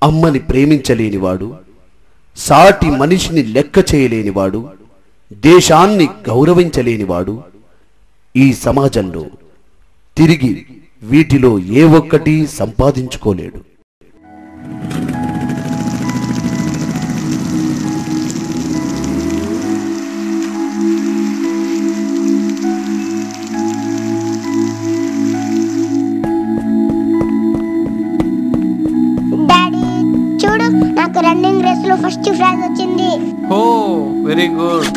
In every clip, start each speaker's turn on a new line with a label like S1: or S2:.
S1: అమ్మని ప్రేమించలేనివాడు, సాటి మనిషిని లెక్క చేయలేనివాడు, దేశాన్ని గౌరవించలేనివాడు ఈ సమాజంలో తిరిగి వీటిలో ఏ ఒక్కటి సంపాదించుకోలేడు.
S2: నాకు రన్నింగ్ రేస్ లో ఫస్ట్ ప్రైజ్ వచ్చింది.
S3: ఓ వెరీ గుడ్.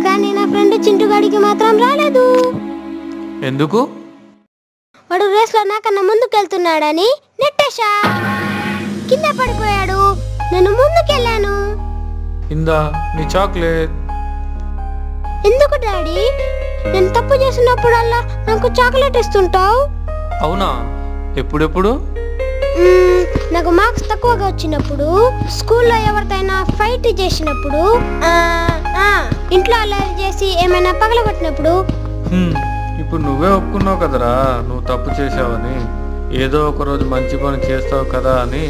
S2: కానీ నా ఫ్రెండ్ చింటుగాడికి మాత్రం రాలేదు.
S3: ఎందుకు?
S2: వాడు రేస్ లో నాకన్నా ముందుకెళ్తున్నాడని నెట్టేశా. కింద పడిపోయాడు. నేను ముందుకెళ్ళాను.
S3: ఇందా నీ చాక్లెట్.
S2: ఎందుకు డాడీ? నేను తప్పు చేసినప్పుడల్లా నాకు చాక్లెట్ ఇస్తుంటావు.
S3: అవునా? ఎప్పుడెప్పుడు?
S2: నాకు మార్క్స్ తక్కువగా వచ్చినప్పుడు, స్కూల్లో ఎవరితోనైనా ఫైట్ చేసినప్పుడు, ఇంట్లో అల్లరి చేసి ఏమైనా పగలగొట్టినప్పుడు.
S3: ఇప్పుడు నువ్వే ఒప్పుకున్నావు కదరా నువ్వు తప్పు చేసావని. ఏదో ఒక రోజు మంచి పని చేస్తావు కదా అని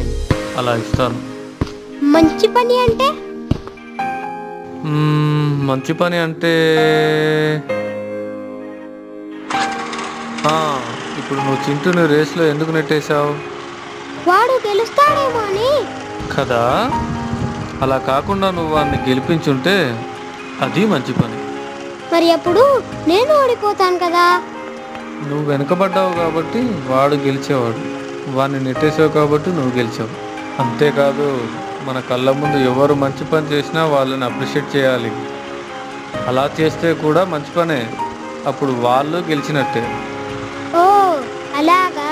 S3: అలా ఇస్తాను.
S2: మంచి పని అంటే?
S3: మంచి పని అంటే ఇప్పుడు నువ్వు చింటూని రేస్లో ఎందుకు నెట్టేశావు?
S2: వాడు గెలుస్తాడేమో అని
S3: కదా. అలా కాకుండా నువ్వు వాడిని గెలిపించుంటే అది మంచి పని.
S2: మరి అప్పుడు నేను ఓడిపోతాను కదా.
S3: నువ్వు వెనుకబడ్డావు కాబట్టి వాడు గెలిచేవాడు, వాడిని నెట్టేసావు కాబట్టి నువ్వు గెలిచావు. అంతేకాదు మన కళ్ళ ముందు ఎవరు మంచి పని చేసినా వాళ్ళని అప్రిషియేట్ చేయాలి. అలా చేస్తే కూడా మంచి పనే, అప్పుడు వాళ్ళు గెలిచినట్టే.
S2: ఓ అలాగా.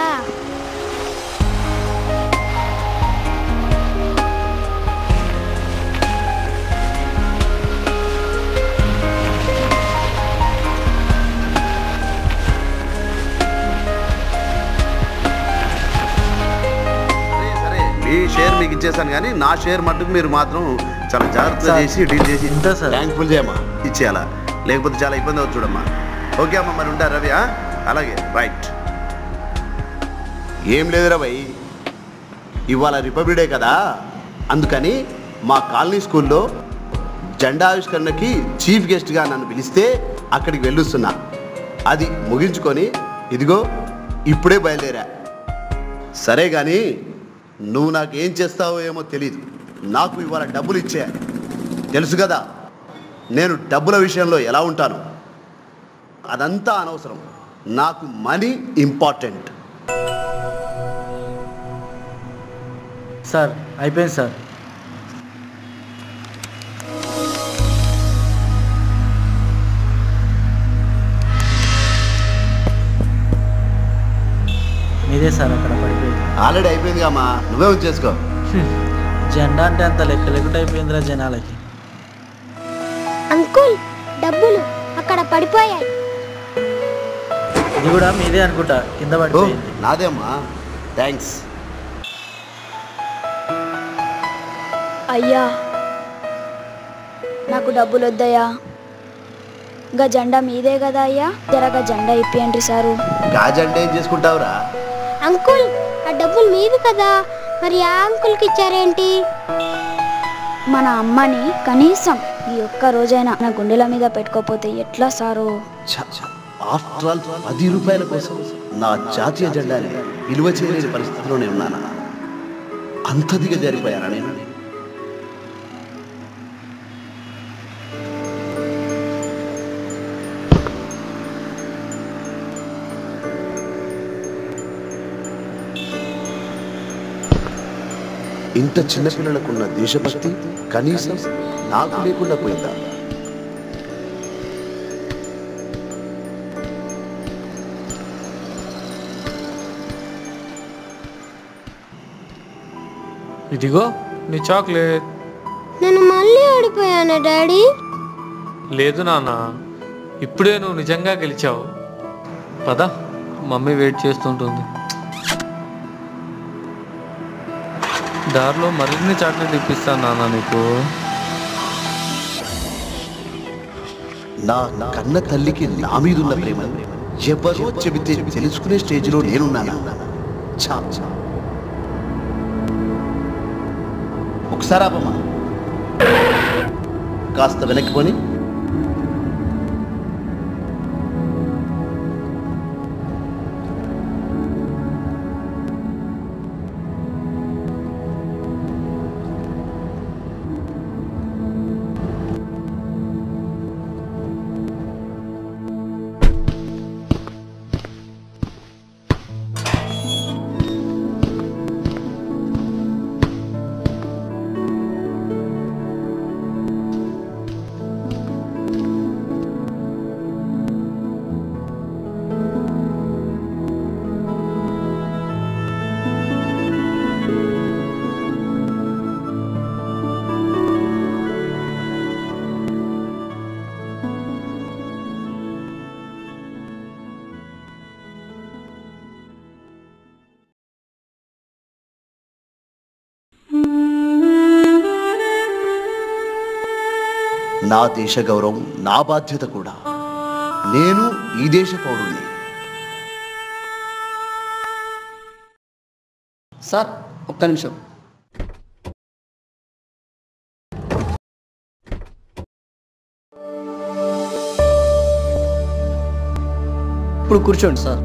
S1: మీ షేర్ మీకు ఇచ్చేసాను, కానీ నా షేర్ మట్టుకు మీరు మాత్రం చాలా జాగ్రత్తగా చేసి డీల్ చేసి థ్యాంక్ఫుల్ చేయమ్మా, ఇచ్చేయాలా, లేకపోతే చాలా ఇబ్బంది అవుతుంది చూడమ్మా. ఓకే అమ్మా, మరి ఉంటారు రవి. అలాగే రైట్. ఏం లేదు రవి, ఇవాళ రిపబ్లిక్ డే కదా, అందుకని మా కాలనీ స్కూల్లో జెండా ఆవిష్కరణకి చీఫ్ గెస్ట్గా నన్ను పిలిస్తే అక్కడికి వెళ్ళొస్తున్నా. అది ముగించుకొని ఇదిగో ఇప్పుడే బయలుదేరా. సరే కానీ నువ్వు నాకు ఏం చేస్తావో ఏమో తెలీదు, నాకు ఇవాళ డబ్బులు ఇచ్చే తెలుసు కదా నేను డబ్బుల విషయంలో ఎలా ఉంటాను. అదంతా అనవసరం, నాకు మనీ ఇంపార్టెంట్.
S4: సార్ అయిపోయింది సార్. మీదే సార్ అక్కడ పడిపోయింది.
S1: ఆల్రెడీ అయిపోయింది అమ్మా, నువ్వే ఉంచేసుకో.
S4: జెండా అంటే అంత లెక్క లెక్కట అయిపోయిందిరా జనాలకి.
S2: అంకుల్ డబ్బులు అక్కడ పడిపోయాయి.
S4: ఇది కూడా మీదే అనుకుంటా, కింద పడిపోయింది.
S1: నాదే అమ్మా, థ్యాంక్స్.
S5: అయ్యా నాకు డబ్బులు వద్దయ్యా, గా జెండా మీదే కదా అయ్యా, జరగా జెండా ఇప్పియండి సారు.
S1: గా జెండా ఏం చేసుకుంటావురా?
S2: అంకుల్ ఆ డబ్బులు మీవి కదా, మరి ఆ అంకుల్కి ఇచ్చారేంటి?
S5: మన అమ్మని కనీసం ఈ ఒక్క రోజైనా నా గుండెల మీద పెట్టుకోపోతే ఎట్లా సారు?
S1: ఆఫ్టర్ ఆల్ 10 రూపాయల కోసం నా జాతీయ జెండాని విలువ చేయలేని పరిస్థితిలోనే ఉన్నానా? అంత దిగజారిపోయానా నేను? ఇంత చిన్నపిల్లలకున్న దేశభక్తి కనీసం నాకు లేకుండా పోయిందా?
S3: ఇదిగో నీ చాక్లెట్.
S2: నేను మళ్ళీ ఓడిపోయానా డాడీ?
S3: లేదు నాన్న, ఇప్పుడే నువ్వు నిజంగా గెలిచావు. పద, మమ్మీ వెయిట్ చేస్తుంటుంది. దారిలో మరిన్ని చాక్లెట్ ఇప్పిస్తాను నాన్న నీకు.
S1: నా కన్న తల్లికి నా మీద ఉన్న ప్రేమ ఎవరో చెబితే తెలుసుకునే స్టేజ్లో నేనున్నానా? ఒకసారి ఆపమ్మా. కాస్త వెనక్కి పోని. నా దేశ గౌరవం నా బాధ్యత కూడా. నేను ఈ దేశ పౌరుణ్ణి.
S6: సార్ ఒక్క నిమిషం. ఇప్పుడు కూర్చోండి సార్.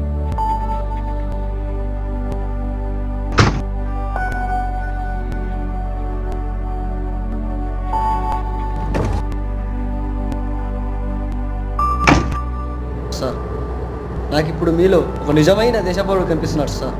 S6: సార్ నాకు ఇప్పుడు మీలో ఒక నిజమైన దేశపౌరుడు కనిపిస్తున్నాడు సార్.